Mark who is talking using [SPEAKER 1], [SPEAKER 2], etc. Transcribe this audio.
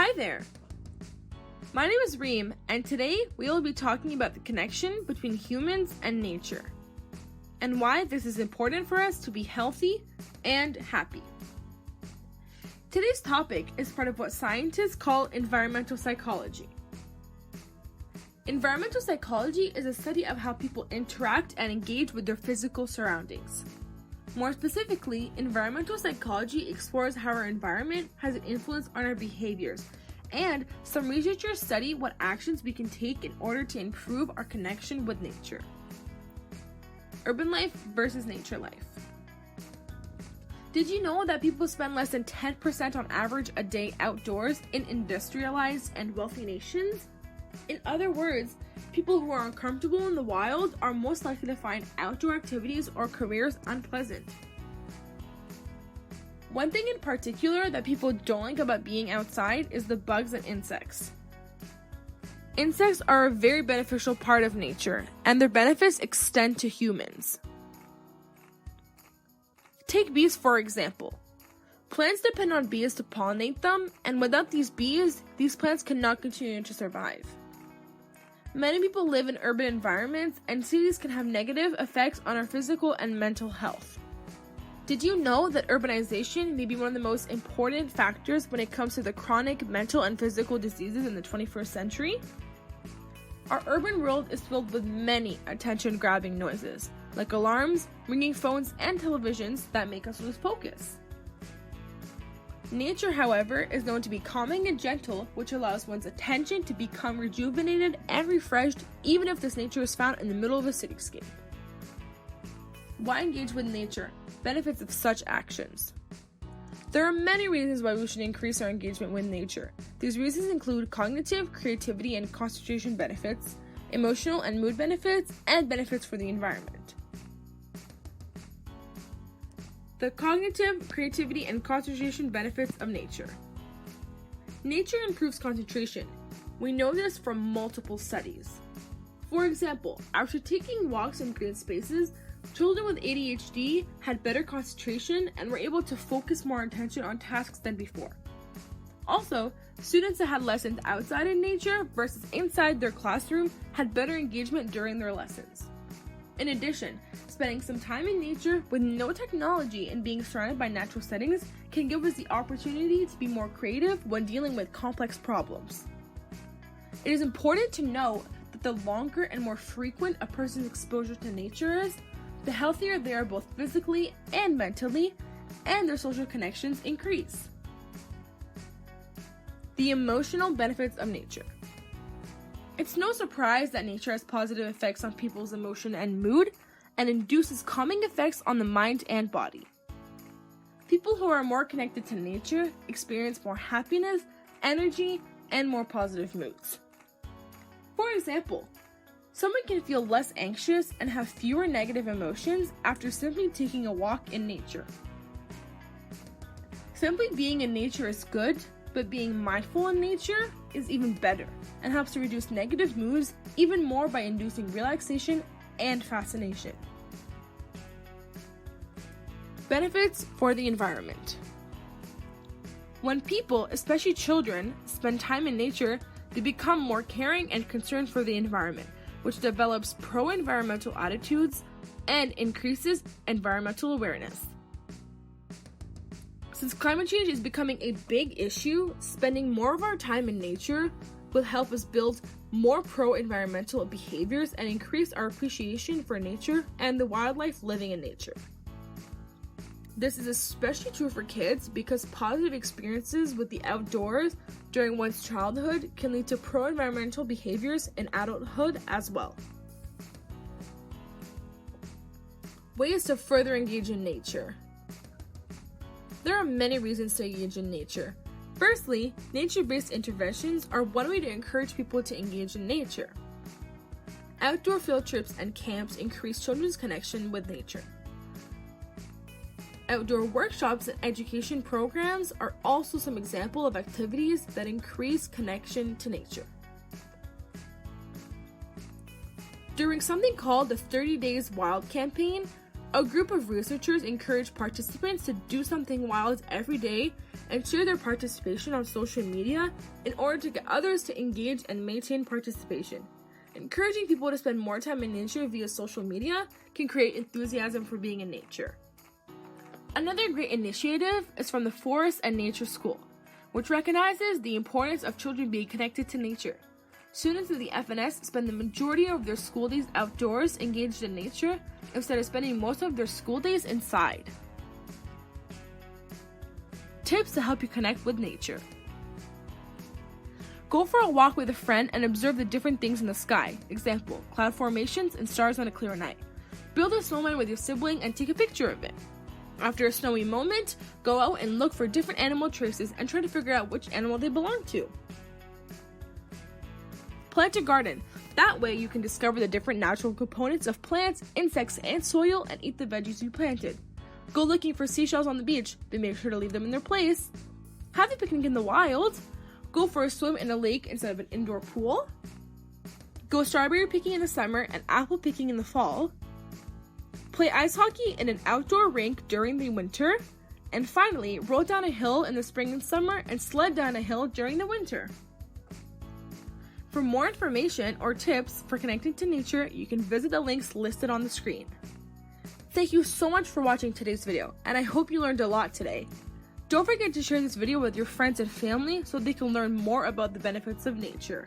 [SPEAKER 1] Hi there! My name is Reem, and today we will be talking about the connection between humans and nature, and why this is important for us to be healthy and happy. Today's topic is part of what scientists call environmental psychology. Environmental psychology is a study of how people interact and engage with their physical surroundings. More specifically, environmental psychology explores how our environment has an influence on our behaviors, and some researchers study what actions we can take in order to improve our connection with nature. Urban life versus nature life. Did you know that people spend less than 10% on average a day outdoors in industrialized and wealthy nations? In other words, people who are uncomfortable in the wild are most likely to find outdoor activities or careers unpleasant. One thing in particular that people don't like about being outside is the bugs and insects. Insects are a very beneficial part of nature, and their benefits extend to humans. Take bees for example. Plants depend on bees to pollinate them, and without these bees, these plants cannot continue to survive. Many people live in urban environments, and cities can have negative effects on our physical and mental health. Did you know that urbanization may be one of the most important factors when it comes to the chronic mental and physical diseases in the 21st century? Our urban world is filled with many attention-grabbing noises, like alarms, ringing phones, and televisions that make us lose focus. Nature, however, is known to be calming and gentle, which allows one's attention to become rejuvenated and refreshed, even if this nature is found in the middle of a cityscape. Why engage with nature? Benefits of such actions. There are many reasons why we should increase our engagement with nature. These reasons include cognitive, creativity, and concentration benefits, emotional and mood benefits, and benefits for the environment. The cognitive, creativity, and concentration benefits of nature. Nature improves concentration. We know this from multiple studies. For example, after taking walks in green spaces, children with ADHD had better concentration and were able to focus more attention on tasks than before. Also, students that had lessons outside in nature versus inside their classroom had better engagement during their lessons. In addition, spending some time in nature with no technology and being surrounded by natural settings can give us the opportunity to be more creative when dealing with complex problems. It is important to know that the longer and more frequent a person's exposure to nature is, the healthier they are both physically and mentally, and their social connections increase. The emotional benefits of nature. It's no surprise that nature has positive effects on people's emotion and mood, and induces calming effects on the mind and body. People who are more connected to nature experience more happiness, energy, and more positive moods. For example, someone can feel less anxious and have fewer negative emotions after simply taking a walk in nature. Simply being in nature is good, but being mindful in nature is even better and helps to reduce negative moods even more by inducing relaxation and fascination. Benefits for the environment. When people, especially children, spend time in nature, they become more caring and concerned for the environment, which develops pro-environmental attitudes and increases environmental awareness. Since climate change is becoming a big issue, spending more of our time in nature will help us build more pro-environmental behaviors and increase our appreciation for nature and the wildlife living in nature. This is especially true for kids because positive experiences with the outdoors during one's childhood can lead to pro-environmental behaviors in adulthood as well. Ways to further engage in nature. There are many reasons to engage in nature. Firstly, nature-based interventions are one way to encourage people to engage in nature. Outdoor field trips and camps increase children's connection with nature. Outdoor workshops and education programs are also some examples of activities that increase connection to nature. During something called the 30 Days Wild campaign, A group of researchers encouraged participants to do something wild every day and share their participation on social media in order to get others to engage and maintain participation. Encouraging people to spend more time in nature via social media can create enthusiasm for being in nature. Another great initiative is from the Forest and Nature School, which recognizes the importance of children being connected to nature. Students in the FNS spend the majority of their school days outdoors engaged in nature instead of spending most of their school days inside. Tips to help you connect with nature. Go for a walk with a friend and observe the different things in the sky. Example, cloud formations and stars on a clear night. Build a snowman with your sibling and take a picture of it. After a snowy moment, go out and look for different animal traces and try to figure out which animal they belong to. Plant a garden. That way you can discover the different natural components of plants, insects, and soil and eat the veggies you planted. Go looking for seashells on the beach, but make sure to leave them in their place. Have a picnic in the wild. Go for a swim in a lake instead of an indoor pool. Go strawberry picking in the summer and apple picking in the fall. Play ice hockey in an outdoor rink during the winter. And finally, roll down a hill in the spring and summer and sled down a hill during the winter. For more information or tips for connecting to nature, you can visit the links listed on the screen. Thank you so much for watching today's video, and I hope you learned a lot today. Don't forget to share this video with your friends and family so they can learn more about the benefits of nature.